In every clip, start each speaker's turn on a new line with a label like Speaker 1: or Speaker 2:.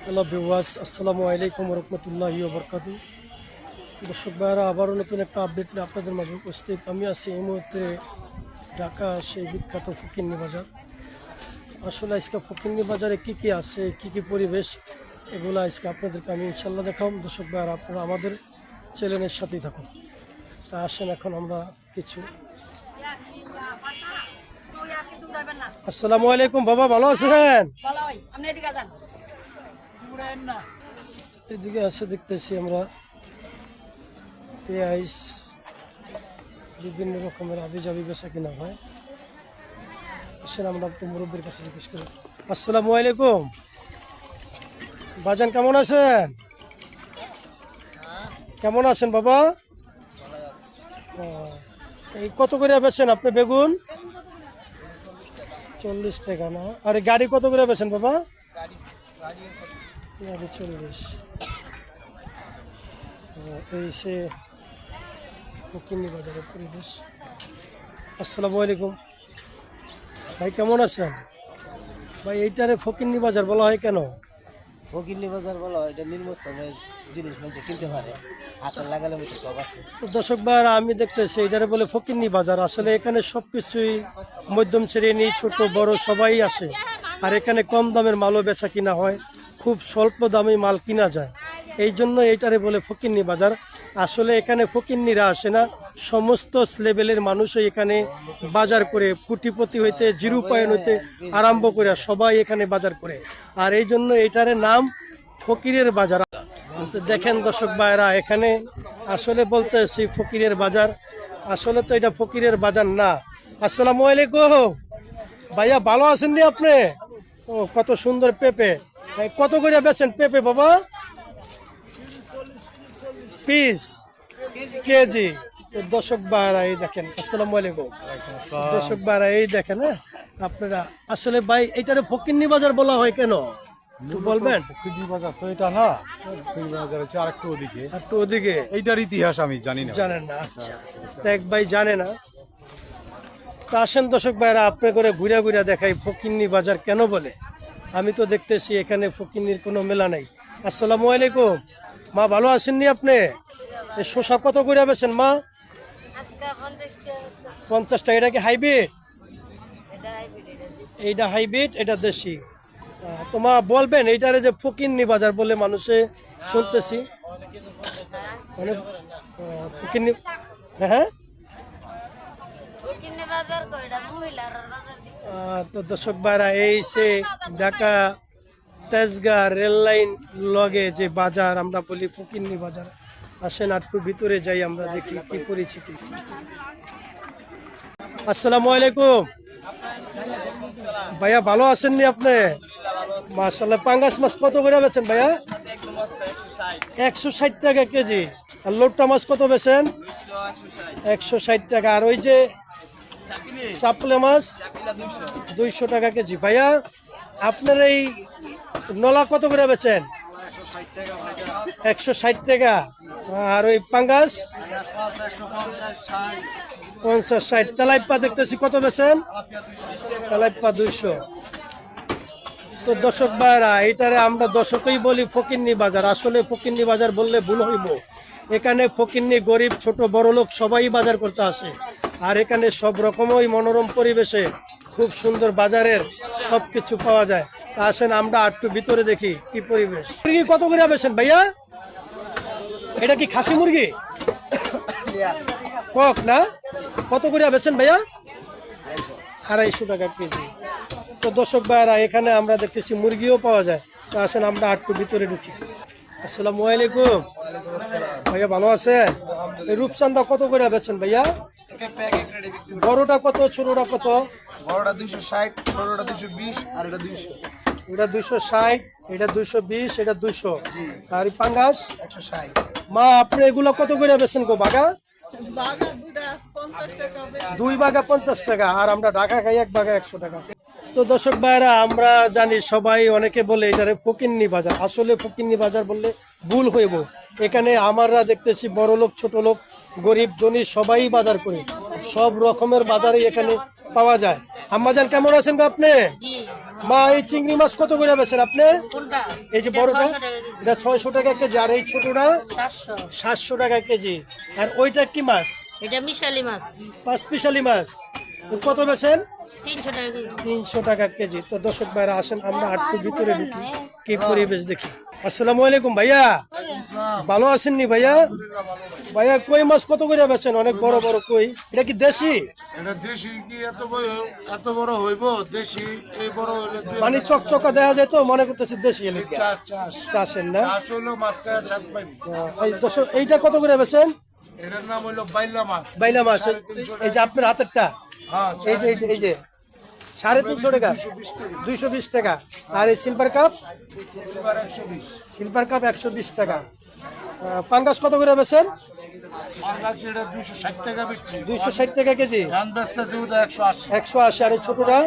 Speaker 1: Hello viewers, আসসালামু আলাইকুম রহমতুল্লাহি ওয়া বারাকাতুহু। দর্শক ভাইরা, আবারও নতুন একটা আপডেট নিয়ে আপনাদের মাঝে উপস্থিত। আমি আছি এই মুহূর্তে ঢাকা সেই বিখ্যাত ফকিন্নি বাজার। আসলে আজকে ফকিন্নি বাজারে কি কি আছে, কি কি পরিবেশ, এগুলো আজকে আপনাদেরকে আমি ইনশাল্লাহ দেখাম। দর্শক ভাইরা, আপনারা আমাদের চ্যানেলের সাথেই থাকুন। তা আসেন এখন আমরা কিছু। আসসালামু আলাইকুম বাবা, ভালো আছেন? এদিকে আসে দেখতেছি আমরা পেঁয়াজ, বিভিন্ন রকমের আবিজাবি বেচা কিনা হয়। আসেন আমরা একটু মুরব্বীর কাছে জিজ্ঞেস করি। আসসালামু আলাইকুম বাজান, কেমন আছেন? কেমন আছেন বাবা? এই কত করে বেছেন আপনি বেগুন? 40 টাকা না? আর এই গাড়ি কত করে বেছেন বাবা? গাড়ি 40। এই সে ফকিন্নি বাজারের পরিবেশ। আসসালামু আলাইকুম ভাই, কেমন আছেন? ভাই, এইটারে ফকিন্নি বাজার বলা হয় কেন?
Speaker 2: ফকিন্নি বাজার বলো, এটা নিম্নস্তরের জিনিস মানুষ কিনতে পারে, হাতের লাগালে মতো সব আছে।
Speaker 1: তো দর্শক ভাইরা, আমি দেখতেছি এটারে বলে ফকিন্নি বাজার। আসলে এখানে সব কিছুই মধ্যম শ্রেণী, ছোট বড় সবাই আসে। আর এখানে কম দামের মালও বেচা কিনা হয়, খুব স্বল্প দামে মাল কিনা যায়। এই জন্য এইটারে বলে ফকিন্নি বাজার। আসলে এখানে ফকিন্নিরা আসে না, সমস্ত লেভেলের মানুষই এখানে বাজার করে, কুটিপতি হইতে জিরো পয়েন্ট হইতে আরম্ভ করে সবাই এখানে বাজার করে। আর এই জন্য এইটারে নাম ফকিরের বাজার। তো দেখেন দর্শক ভাইরা, এখানে আসলে বলতেছি ফকিরের বাজার, আসলে তো এটা ফকিরের বাজার না। আসসালামু আলাইকুম ভাইয়া, ভালো আছেন নি আপনি? ও, কত সুন্দর পেঁপে। কত করে বেচেন পেঁপে বাবা? Piece, KG? তো দর্শক ভাইরা এই দেখেন, আসসালামু আলাইকুম দর্শক ভাইরা, এই দেখেন। হ্যাঁ, আপনারা আসলে ভাই এটারে ফকিন্নি বাজার বলা হয় কেন একটু বলবেন?
Speaker 3: ফকিন্নি বাজার তো এটা না, ফকিন্নি বাজার হচ্ছে আরেকটু ওদিকে।
Speaker 1: একটু ওদিকে
Speaker 3: এইটার ইতিহাস আমি জানি না।
Speaker 1: জানেন না? আচ্ছা, তো এক ভাই জানে না। তো আসেন দর্শক ভাইরা, আপনি করে ঘুরে ঘুরে দেখাই ফকিন্নি বাজার কেন বলে। আমি তো দেখতেছি এখানে ফকিন্নির কোনো মেলা নেই। আসসালামু আলাইকুম মা, ভালো আছেননি আপনি? এই শসা কত করে বেছেন মা? 50 টাকা। এটা কি হাইব্রিড? এইটা হাইব্রিড, এটা দেশি। তো মা বলবেন এইটারে যে ফকিন্নি বাজার বলে মানুষে শুনতেছি, মানে ফকিন্নি, হ্যাঁ। তো দর্শক ভাইরা, এই সে ঢাকা তেজগাঁ রেল লাইন লগে যে বাজার আমরা বলি ফকিন্নি বাজার। আসেন একটু ভিতরে যাই, আমরা দেখি কি পরিস্থিতি। আসসালামু আলাইকুম ভাইয়া, ভালো আছেননি আপনি? মাশাআল্লাহ। পাঙ্গাস মাছ কত করে বেছেন ভাইয়া? 160 টাকা কেজি। আর লোট্টা মাছ কত বেছেন? 160 টাকা। আর ওই যে চাপলে মাছ 200 টাকা কেজি। ভাইয়া, আপনার এই নলা কত করে বেছেন? 160 টাকা। আর ওই পাঙ্গাস 50-60। তেলাইপা দেখতেছি কত বেছেন? তেলাইপা 200। তো দর্শক ভাইরা, এইটারে আমরা দর্শকই বলি ফকিন্নি বাজার। আসলে ফকিন্নি বাজার বললে ভুল হইব। এখানে ফকিন্নি, গরিব, ছোট বড় লোক সবাই বাজার করতে আসে। আর এখানে সব রকমই মনোরম পরিবেশে খুব সুন্দর বাজারের সব কিছু পাওয়া যায়। তা আসেন আমরা একটু ভিতরে দেখি কি পরিবেশ। মুরগি কত করে বেছেন ভাইয়া? এটা কি খাসি মুরগি? কক না? কত করে বেছেন ভাইয়া? 250 টাকা কেজি। তো দর্শক ভাইরা, এখানে আমরা দেখতেছি মুরগিও পাওয়া যায়। তো আসেন আমরা একটু ভিতরে ঢুকি। আসসালামু আলাইকুম ভাইয়া, ভালো আছেন? এই রূপচান্দা কত করে বেছেন ভাইয়া? বড়টা কত, ছোটটা কত?
Speaker 2: বড়টা 260, ছোটটা 220, আর এটা 200।
Speaker 1: এটা 260, এটা 220, এটা 200। আর পাঙ্গাস
Speaker 2: 160।
Speaker 1: মা, আপনি এগুলো কত করে বেছেন গো বাগা? 2 বাগা 50 টাকা। আর আমরা ঢাকা খাই 1 বাগা 100 টাকা। তো দর্শক ভাইরা, আমরা জানি সবাই অনেকে বলে এটারে ফকিন্নি বাজার, আসলে ফকিন্নি বাজার বললে ভুল হইব। এখানে আমরা দেখতেছি বড় লোক ছোট লোক গরিব ধনী সবাই বাজার করে, সব রকমের বাজারে এখানে পাওয়া যায়। আম্মাজান কেমন আছেন গো আপনি? মা, এই চিংড়ি মাছ কত করে বেছেন আপনি? এই যে বড়টা এটা 600 টাকা কেজি, আর এই ছোটটা 700 টাকা কেজি। আর ওইটা কি মাছ?
Speaker 4: এটা মিশালি মাছ
Speaker 1: 5 পিসালি মাছ। তো কত বেছেন?
Speaker 4: 300 টাকা কেজি।
Speaker 1: 300 টাকা কেজি। তো দর্শক ভাইরা আসেন আমরা একটু ভিতরে ঢুকি, কি পরিবেশ দেখি। আসসালামু আলাইকুম ভাইয়া, ভালো আছেন নি ভাইয়া? ভাইয়া কই মাছ কত করে বেছেন? অনেক বড় বড় কই, এটা কি দেশি?
Speaker 5: এটা দেশি কি এত বড় হইব? দেশি এই বড় হইলে
Speaker 1: মানে চকচকা দেখা যায় তো মনে করতেছি দেশি এলে
Speaker 5: চাষ
Speaker 1: চাষের না।
Speaker 5: চাষ হইলো মাছ খাওয়া স্বাদ পাইবি।
Speaker 1: এই দর্শক এইটা কত করে বেছেন?
Speaker 5: এটার নাম হইলো বাইলা মাছ।
Speaker 1: বাইলা মাছ, এই যে আপনার হাতেরটা,
Speaker 5: হ্যাঁ,
Speaker 1: এই যে 350 টাকা, 220 টাকা। আর এই সিলভার কাপ,
Speaker 5: 120।
Speaker 1: সিলভার কাপ 120 টাকা। পাঙ্গাস কত করে বেছেন?
Speaker 5: আর গাছ এটা 260 টাকা বিক্রি।
Speaker 1: 260 টাকা কেজি,
Speaker 5: ধান বেচতে দিউটা 180,
Speaker 1: 180। আর এই ছোটটা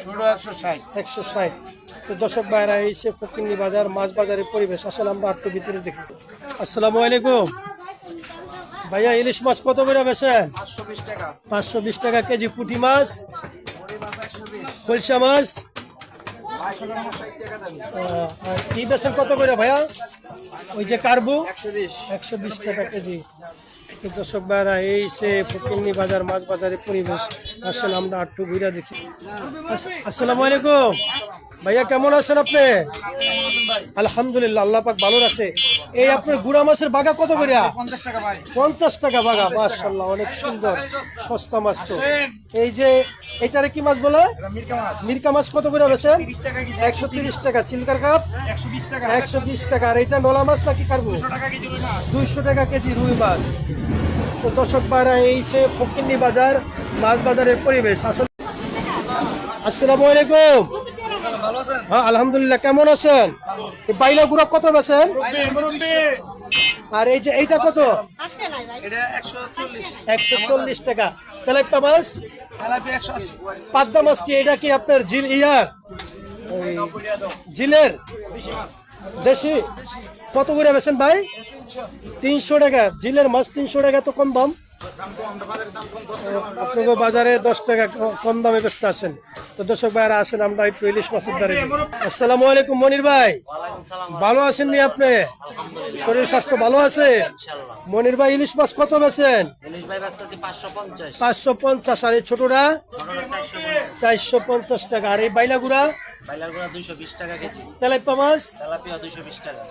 Speaker 5: ছোট 160।
Speaker 1: 160। তো দর্শক ভাইরা, এই সে ফকিন্নি বাজার মাছ বাজারের পরিবেশ। আসলে আমরা একটু ভিতরে দেখি। আসসালামু আলাইকুম ভাইয়া, ইলিশ মাছ কত করে বেছেন?
Speaker 2: 520 টাকা।
Speaker 1: 520 টাকা কেজি। পুঁটি মাছ, কলসা মাছ, আর কি বেছেন কত করে ভাইয়া? ওই যে কার্বু 120 টাকা কেজি। তো দর্শক ভাইরা, এই সে ফকিন্নি বাজার মাছ বাজারের পরিবেশ। আসলে আমরা একটু ঘুরে দেখি। আসসালামু আলাইকুম ভাইয়া, কেমন আছেন আপনি? আলহামদুলিল্লাহ, আল্লাহ পাক ভালো রাখছে। এই আপনার গুড়া মাছের বাগা কত করে? 50 টাকা বাগা। মাশাআল্লাহ, অনেক সুন্দর সস্তা মাছ তো। এই যে এটারে কি মাছ বলে? মিরকা মাছ কত করে বেছেন? 130 টাকা। সিলভার কাপ 120 টাকা। আর এটা নোলা মাছ নাকি কার্বু? 200 টাকা কেজি রুই মাছ। তো দর্শক ভাইরা, এই সে ফকিন্নি বাজার মাছ বাজারের পরিবেশ। আসলে আসসালামু আলাইকুম। হ্যাঁ আলহামদুলিল্লাহ, কেমন আছেন? এই বাইলা গুড়া কত বেছেন? আর এই যে এইটা কত? 140 টাকা। তেলাপিয়া মাছ, পাবদা মাছ কি এটা কি আপনার জিলের দেশি? কত করে বেছেন ভাই? 300 টাকা। জিলের মাছ 300 টাকা, তো কম দাম। আপনাকে বাজারে 10 টাকা কম দামে বেচতে আছেন। তো দর্শক ভাইরা আসেন আমরা একটু ইলিশ মাছের দ্বারে। আসসালামু আলাইকুম মনির ভাই, ভালো আছেন নি আপনি? শরীর স্বাস্থ্য ভালো আছে? মনির ভাই, ইলিশ মাছ কত বেছেন? 550। আর এই ছোটরা 450 টাকা। আর এই বাইলাগুড়া
Speaker 4: 220 টাকা কেজি।
Speaker 1: তেলাপিয়া মাছ
Speaker 4: তেলাপিয়া 220 টাকা।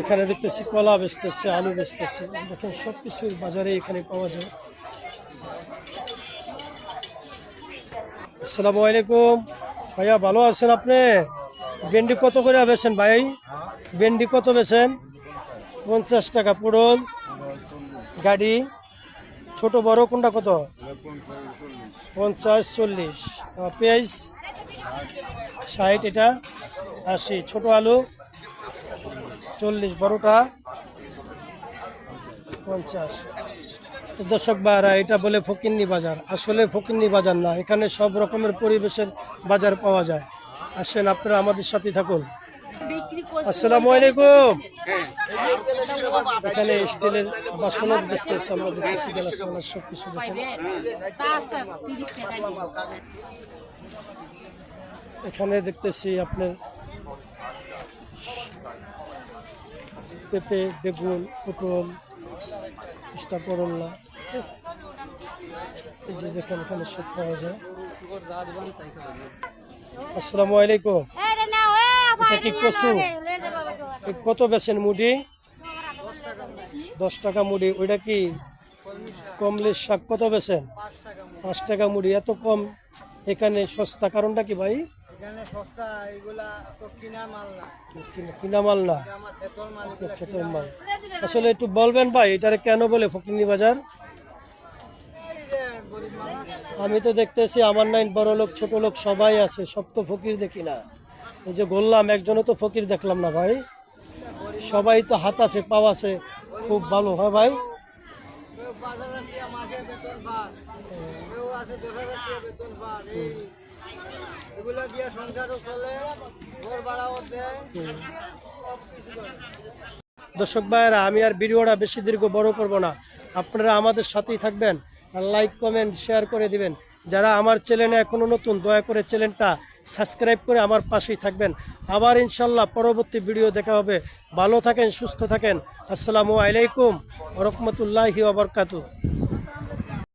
Speaker 1: এখানে দেখতেছি কলা বেচতেছে, আলু বেচতেছে। দেখেন সবকিছুর বাজারে এখানে পাওয়া যায়। আসসালামু আলাইকুম ভাইয়া, ভালো আছেন আপনি? ভেন্ডি কত করে বেছেন ভাই? ভেন্ডি কত বেছেন? 50 টাকা। পুরল গাড়ি ছোট বড় কোনটা কত? 50, 40। পেঁয়াজ 60, এটা 80। ছোট আলু 40, বড়টা 50। দর্শক ভাইরা, এটা বলে ফকিন্নি বাজার, আসলে ফকিন্নি বাজার না। এখানে সব রকমের পরিবেশের বাজার পাওয়া যায়। আসেন আপনারা আমাদের সাথে থাকুন। আসসালামু আলাইকুম। এখানে স্টিলের বাসনের দেখতেছি, আমরা দেখতেছি গ্লাস মালাস সব কিছু। দেখেন এখানে দেখতেছি আপনার পেঁপে, বেগুন, পটল, পিস্তা, করল্লা। এই যে দেখেন এখানে সব পাওয়া যায়। আসসালামু আলাইকুম। এটা কি কচু? কত বেছেন মুড়ি? 10 টাকা মুড়ি। ওইটা কি কমলের শাক? কত বেছেন? 5 টাকা মুড়ি। এত কম এখানে সস্তা, কারণটা কি ভাই? কিনা মাল না, ক্ষেতের মাল। আসলে একটু বলবেন ভাই, এটারে কেন বলে ফকিন্নি বাজার? আমি তো দেখতেছি আমার নাইন বড় লোক ছোট লোক সবাই আছে, সব তো ফকির দেখি না। এই যে বললাম, একজনও তো ফকির দেখলাম না ভাই। সবাই তো হাত আছে, পাও আছে, খুব ভালো হয় ভাই।
Speaker 2: এগুলা দিয়ে সংসারও চলে, ঘর ভাড়াও দেয়।
Speaker 1: দর্শক ভাইয়েরা, আমি আর ভিডিওটা বেশি দীর্ঘ বড় করব না, আপনারা আমাদের সাথেই থাকবেন আর লাইক কমেন্ট শেয়ার করে দিবেন। যারা আমার চ্যানেলে এখনও নতুন, দয়া করে চ্যানেলটা সাবস্ক্রাইব করে আমার পাশেই থাকবেন। আবার ইনশাল্লাহ পরবর্তী ভিডিও দেখা হবে। ভালো থাকেন, সুস্থ থাকেন। আসসালামু আলাইকুম ওয়া রাহমাতুল্লাহি ওয়া বারাকাতুহু।